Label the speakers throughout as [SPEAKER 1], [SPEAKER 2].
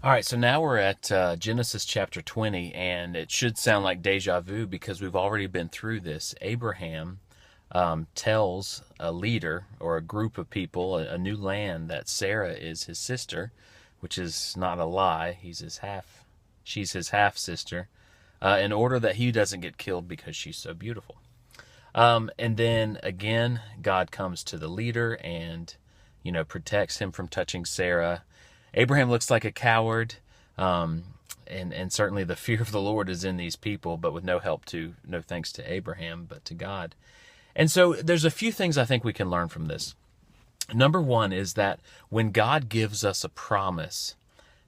[SPEAKER 1] All right, so now we're at Genesis chapter 20, and it should sound like deja vu because we've already been through this. Abraham tells a leader or a group of people, a new land, that Sarah is his sister, which is not a lie. She's his half sister, in order that he doesn't get killed because she's so beautiful. And then again, God comes to the leader and, protects him from touching Sarah. Abraham looks like a coward, and certainly the fear of the Lord is in these people, but with no thanks to Abraham, but to God. And so there's a few things I think we can learn from this. Number one is that when God gives us a promise,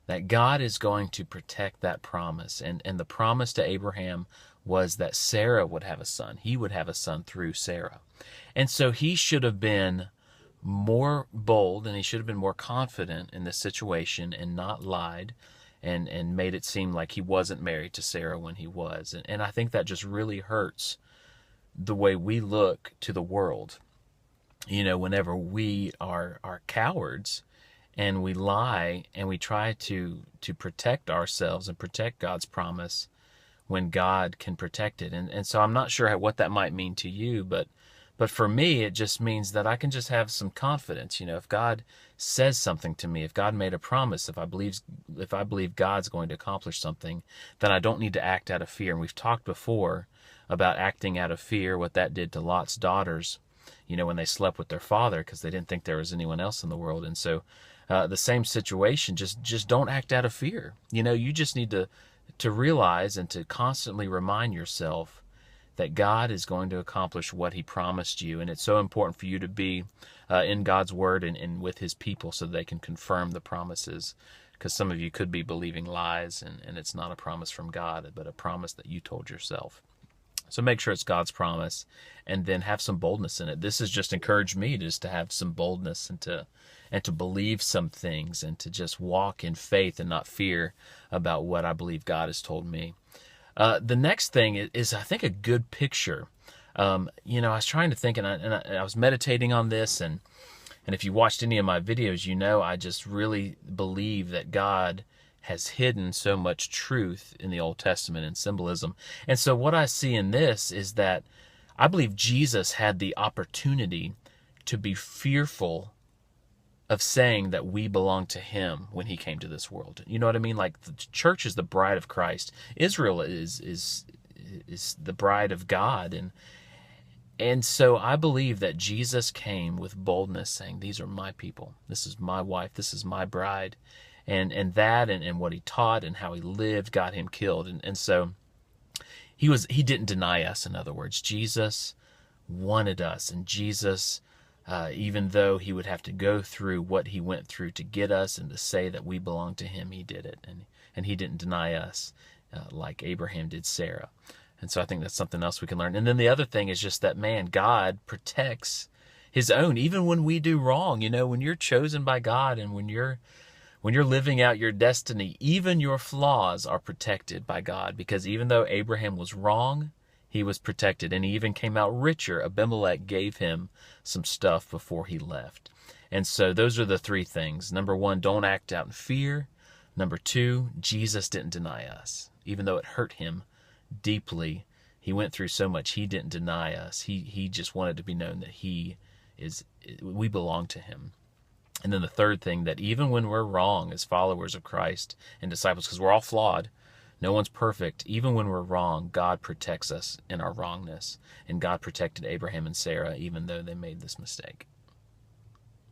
[SPEAKER 1] that God is going to protect that promise. And the promise to Abraham was that Sarah would have a son. He would have a son through Sarah. And so he should have been more bold and he should have been more confident in this situation and not lied and made it seem like he wasn't married to Sarah when he was. And I think that just really hurts the way we look to the world. Whenever we are cowards and we lie and we try to protect ourselves and protect God's promise when God can protect it. And so I'm not sure what that might mean to you, but for me, it just means that I can just have some confidence. If God says something to me, if God made a promise, if I believe God's going to accomplish something, then I don't need to act out of fear. And we've talked before about acting out of fear, what that did to Lot's daughters, when they slept with their father because they didn't think there was anyone else in the world. And so the same situation, just don't act out of fear. You just need to realize and to constantly remind yourself that God is going to accomplish what he promised you. And it's so important for you to be in God's word and with his people so they can confirm the promises. Because some of you could be believing lies and it's not a promise from God, but a promise that you told yourself. So make sure it's God's promise and then have some boldness in it. This has just encouraged me just to have some boldness and to believe some things and to just walk in faith and not fear about what I believe God has told me. The next thing is, I think, a good picture. I was trying to think, and I was meditating on this, and if you watched any of my videos, I just really believe that God has hidden so much truth in the Old Testament and symbolism. And so what I see in this is that I believe Jesus had the opportunity to be fearful of saying that we belong to him when he came to this world. You know what I mean? Like, the church is the bride of Christ. Israel is the bride of God. And so I believe that Jesus came with boldness saying, these are my people. This is my wife. This is my bride. And what he taught and how he lived got him killed. And so he didn't deny us. In other words, Jesus wanted us, and Jesus, even though he would have to go through what he went through to get us and to say that we belong to him, he did it. And he didn't deny us like Abraham did Sarah. And so I think that's something else we can learn. And then the other thing is just that, man, God protects his own, even when we do wrong. When you're chosen by God and when you're living out your destiny, even your flaws are protected by God. Because even though Abraham was wrong, he was protected, and he even came out richer. Abimelech gave him some stuff before he left. And so those are the three things. Number one, don't act out in fear. Number two, Jesus didn't deny us. Even though it hurt him deeply, he went through so much, he didn't deny us. He just wanted to be known that we belong to him. And then the third thing, that even when we're wrong as followers of Christ and disciples, because we're all flawed, no one's perfect. Even when we're wrong, God protects us in our wrongness. And God protected Abraham and Sarah even though they made this mistake.